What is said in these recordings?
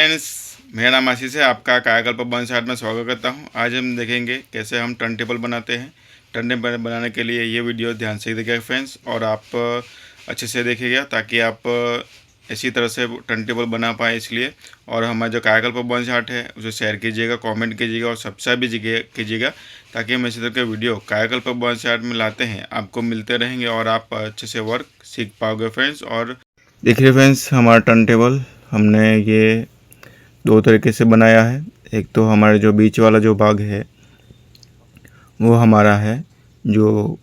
Friends, मेरा नाम आशीष है। आपका कायाकल्प बंस आर्ट में स्वागत करता हूं। आज हम देखेंगे कैसे हम टर्न टेबल बनाते हैं। टर्न टेबल बनाने के लिए ये वीडियो ध्यान से देखिएगा फ्रेंड्स, और आप अच्छे से देखिएगा ताकि आप इसी तरह से टर्न टेबल बना पाए। इसलिए और हमारा जो कायाकल्प बंस आर्ट है उसे शेयर कीजिएगा, कमेंट कीजिएगा और सब्सक्राइब भी कीजिएगा ताकि हम इसी तरह के वीडियो कायाकल्प बंस आर्ट में लाते हैं आपको मिलते रहेंगे और आप अच्छे से वर्क सीख पाओगे फ्रेंड्स। और देखिए फ्रेंड्स, हमारा टर्न टेबल हमने ये दो तरीके से बनाया है। एक तो हमारे जो बीच वाला जो भाग है वो हमारा है, जो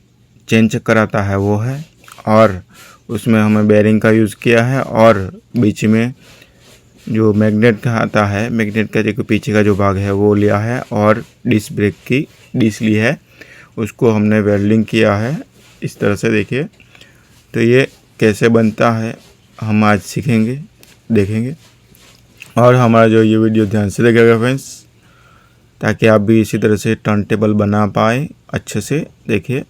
चेन चक्कर आता है वो है, और उसमें हमें बेरिंग का यूज़ किया है। और बीच में जो मैग्नेट का आता है, मैग्नेट का जो पीछे का जो भाग है वो लिया है, और डिस्क ब्रेक की डिस्क ली है, उसको हमने वेल्डिंग किया है इस तरह से। देखिए तो ये कैसे बनता है हम आज सीखेंगे, देखेंगे। और हमारा जो ये वीडियो ध्यान से देखिएगा फ्रेंड्स, ताकि आप भी इसी तरह से टर्न टेबल बना पाए अच्छे से। देखिए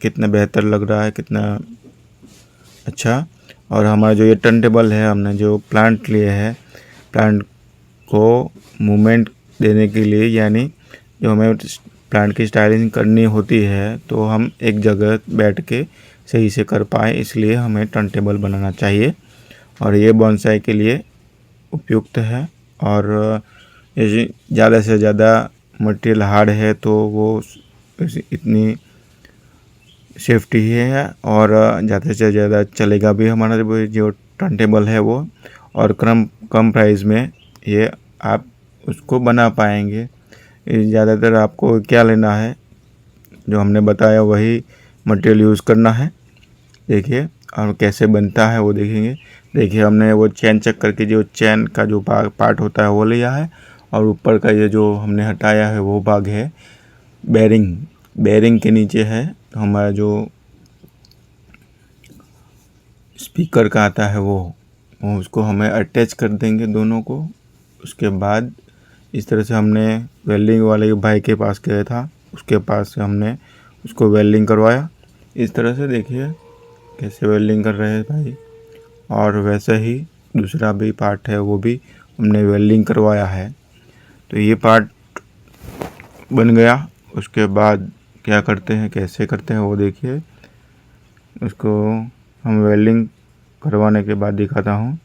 कितना बेहतर लग रहा है, कितना अच्छा। और हमारा जो ये टर्न टेबल है, हमने जो प्लांट लिए है, प्लांट को मूवमेंट देने के लिए, यानी जो हमें प्लांट की स्टाइलिंग करनी होती है तो हम एक जगह बैठ के सही से कर पाए, इसलिए हमें टर्न टेबल बनाना चाहिए। और ये बोनसाई के लिए उपयुक्त है। और यदि ज़्यादा से ज़्यादा मटेरियल हार्ड है तो वो इतनी सेफ्टी ही है, और ज़्यादा से ज़्यादा चलेगा भी हमारा जो टर्न टेबल है वो। और कम प्राइस में ये आप उसको बना पाएंगे। ज़्यादातर आपको क्या लेना है, जो हमने बताया वही मटेरियल यूज़ करना है। देखिए और कैसे बनता है वो देखेंगे। देखिए हमने वो चैन चक्कर की जो चैन का जो भाग पार्ट होता है वो लिया है, और ऊपर का ये जो हमने हटाया है वो भाग है बेरिंग। बेरिंग के नीचे है हमारा जो स्पीकर का आता है वो उसको हमें अटैच कर देंगे दोनों को। उसके बाद इस तरह से हमने वेल्डिंग वाले भाई के पास गया था, उसके पास से हमने उसको वेल्डिंग करवाया इस तरह से। देखिए कैसे वेल्डिंग कर रहे हैं भाई। और वैसे ही दूसरा भी पार्ट है वो भी हमने वेल्डिंग करवाया है। तो ये पार्ट बन गया। उसके बाद क्या करते हैं, कैसे करते हैं वो देखिए। उसको हम वेल्डिंग करवाने के बाद दिखाता हूँ।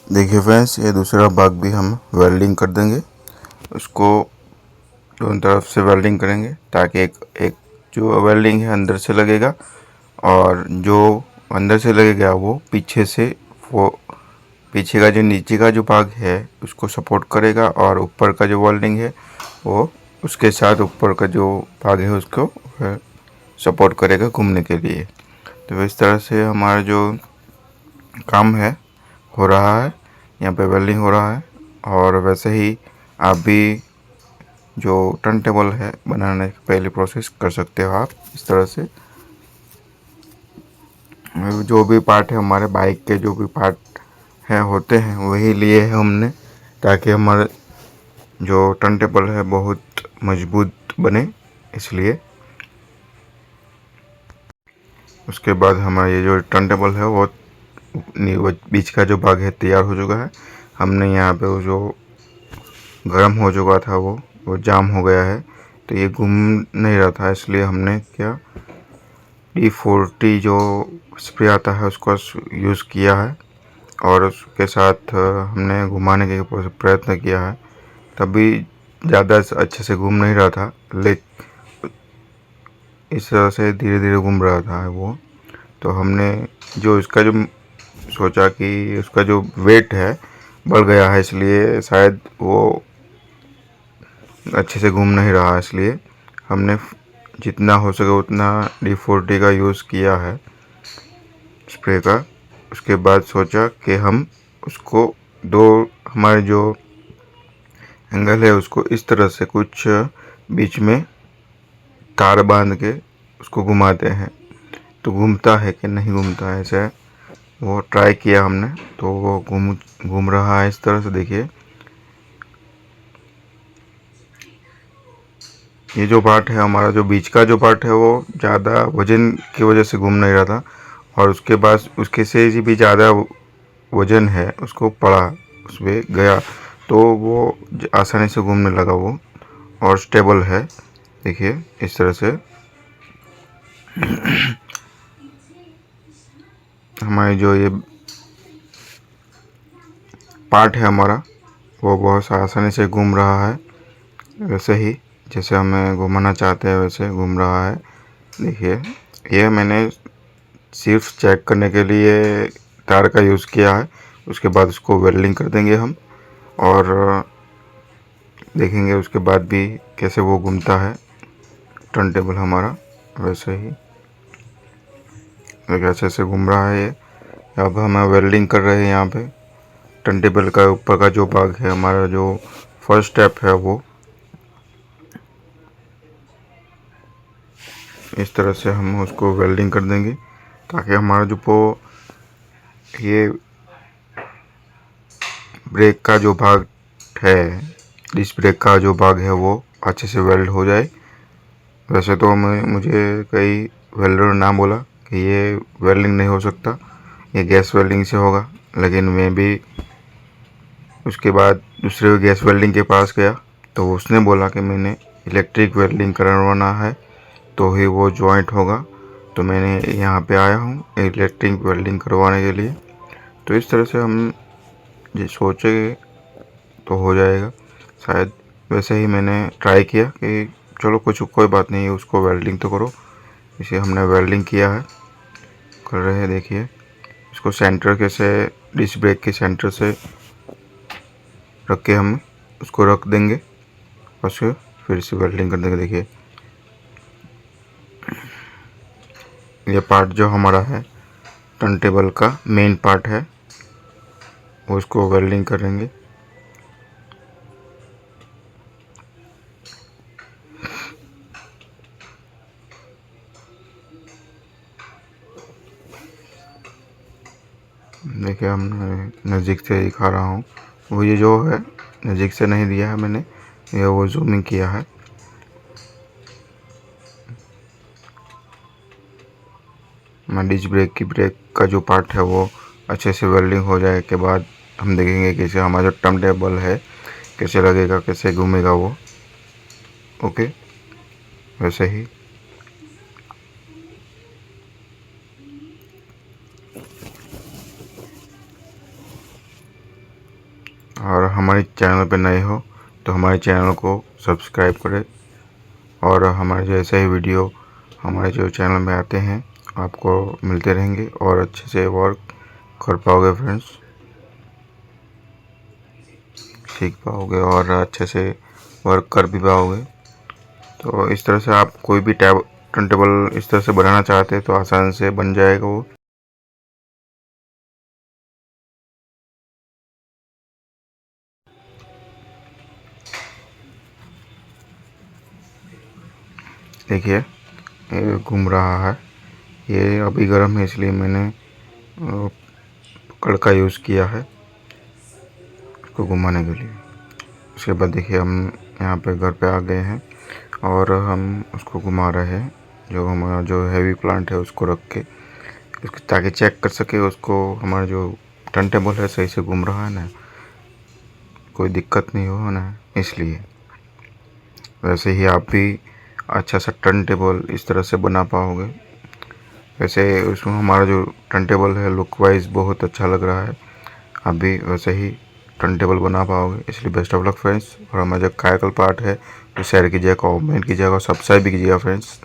देखिए फ्रेंड्स, ये दूसरा भाग भी हम वेल्डिंग कर देंगे। उसको दोनों तरफ से वेल्डिंग करेंगे ताकि एक जो वेल्डिंग है अंदर से लगेगा, और जो अंदर से लगेगा वो पीछे से, वो पीछे का जो नीचे का जो भाग है उसको सपोर्ट करेगा और ऊपर का जो वेल्डिंग है वो उसके साथ ऊपर का जो भाग है उसको सपोर्ट करेगा घूमने के लिए। तो इस तरह से हमारा जो काम है हो रहा है, यहाँ पे वेल्डिंग हो रहा है। और वैसे ही आप भी जो टर्न टेबल है बनाने की पहले प्रोसेस कर सकते हो आप इस तरह से। जो भी पार्ट है हमारे बाइक के, जो भी पार्ट है होते हैं वही लिए हैं हमने, ताकि हमारे जो टर्न टेबल है बहुत मजबूत बने, इसलिए। उसके बाद हमारा ये जो टर्न टेबल है वो बीच का जो भाग है तैयार हो चुका है। हमने यहाँ पे वो जो गर्म हो चुका था वो जाम हो गया है, तो ये घूम नहीं रहा था, इसलिए हमने क्या D40 जो स्प्रे आता है उसको यूज़ किया है और उसके साथ हमने घुमाने के प्रयत्न किया है। तभी ज़्यादा अच्छे से घूम नहीं रहा था, लेकिन इस तरह से धीरे धीरे घूम रहा था वो। तो हमने जो इसका जो सोचा कि उसका जो वेट है बढ़ गया है, इसलिए शायद वो अच्छे से घूम नहीं रहा, इसलिए हमने जितना हो सके उतना D40 का यूज़ किया है स्प्रे का। उसके बाद सोचा कि हम उसको हमारे जो एंगल है उसको इस तरह से कुछ बीच में तार बांध के उसको घुमाते हैं, तो घूमता है कि नहीं घूमता है, ऐसे वो ट्राई किया हमने। तो वो घूम रहा है इस तरह से। देखिए ये जो पार्ट है हमारा, जो बीच का जो पार्ट है वो ज़्यादा वजन की वजह से घूम नहीं रहा था, और उसके बाद उसके से भी ज़्यादा वजन है उसको पड़ा, उस पर गया, तो वो आसानी से घूमने लगा वो, और स्टेबल है। देखिए इस तरह से हमारी जो ये पार्ट है हमारा वो बहुत आसानी से घूम रहा है, वैसे ही जैसे हमें घुमाना चाहते हैं वैसे घूम रहा है। देखिए ये मैंने सिर्फ चेक करने के लिए तार का यूज़ किया है, उसके बाद उसको वेल्डिंग कर देंगे हम और देखेंगे उसके बाद भी कैसे वो घूमता है टर्न टेबल हमारा। वैसे ही अच्छे से घूम रहा है ये। अब हम वेल्डिंग कर रहे हैं यहाँ पे टर्न टेबल का ऊपर का जो भाग है हमारा, जो फर्स्ट स्टेप है वो इस तरह से हम उसको वेल्डिंग कर देंगे, ताकि हमारा जो ये ब्रेक का जो भाग है, डिस्क ब्रेक का जो भाग है वो अच्छे से वेल्ड हो जाए। वैसे तो मुझे कई वेल्डर ना बोला कि ये वेल्डिंग नहीं हो सकता, ये गैस वेल्डिंग से होगा, लेकिन मैं भी उसके बाद दूसरे गैस वेल्डिंग के पास गया तो उसने बोला कि मैंने इलेक्ट्रिक वेल्डिंग करवाना है तो ही वो जॉइंट होगा। तो मैंने यहाँ पे आया हूँ इलेक्ट्रिक वेल्डिंग करवाने के लिए। तो इस तरह से हम ये सोचे तो हो जाएगा शायद। वैसे ही मैंने ट्राई किया कि चलो कोई बात नहीं है, उसको वेल्डिंग तो करो। इसे हमने वेल्डिंग किया है, कर रहे हैं। देखिए इसको सेंटर के से डिस्क ब्रेक के सेंटर से रख के हम उसको रख देंगे और फिर से वेल्डिंग कर देंगे। देखिए ये पार्ट जो हमारा है टर्न टेबल का मेन पार्ट है, वो इसको वेल्डिंग करेंगे। देखिए हम नज़दीक से दिखा रहा हूँ, वो ये जो है नज़दीक से नहीं दिया है मैंने, ये वो जूमिंग किया है। डिस्क ब्रेक की ब्रेक का जो पार्ट है वो अच्छे से वेल्डिंग हो जाए के बाद हम देखेंगे कैसे हमारा जो टर्न टेबल है कैसे लगेगा, कैसे घूमेगा वो। ओके वैसे ही और हमारे चैनल पे नए हो तो हमारे चैनल को सब्सक्राइब करें, और हमारे जो ऐसे ही वीडियो हमारे जो चैनल में आते हैं आपको मिलते रहेंगे और अच्छे से वर्क कर पाओगे फ्रेंड्स, सीख पाओगे और अच्छे से वर्क कर भी पाओगे। तो इस तरह से आप कोई भी टर्न टेबल इस तरह से बनाना चाहते हैं तो आसान से बन जाएगा वो। देखिए ये घूम रहा है, ये अभी गर्म है इसलिए मैंने पकड़ का यूज़ किया है इसको घुमाने के लिए। उसके बाद देखिए हम यहाँ पे घर पे आ गए हैं और हम उसको घुमा रहे हैं, जो हमारा जो हैवी प्लांट है उसको रख के उसको, ताकि चेक कर सके उसको हमारा जो टर्न टेबल है सही से घूम रहा है ना, कोई दिक्कत नहीं हो ना, इसलिए। वैसे ही आप भी अच्छा सा टर्न टेबल इस तरह से बना पाओगे। वैसे उसमें हमारा जो टर्न टेबल है लुक वाइज बहुत अच्छा लग रहा है, आप भी वैसे ही टर्न टेबल बना पाओगे। इसलिए बेस्ट ऑफ लक फ्रेंड्स। और हमारा जो कायाकल्प आर्ट है तो शेयर कीजिएगा, कमेंट कीजिएगा और सब्सक्राइब भी कीजिएगा फ्रेंड्स।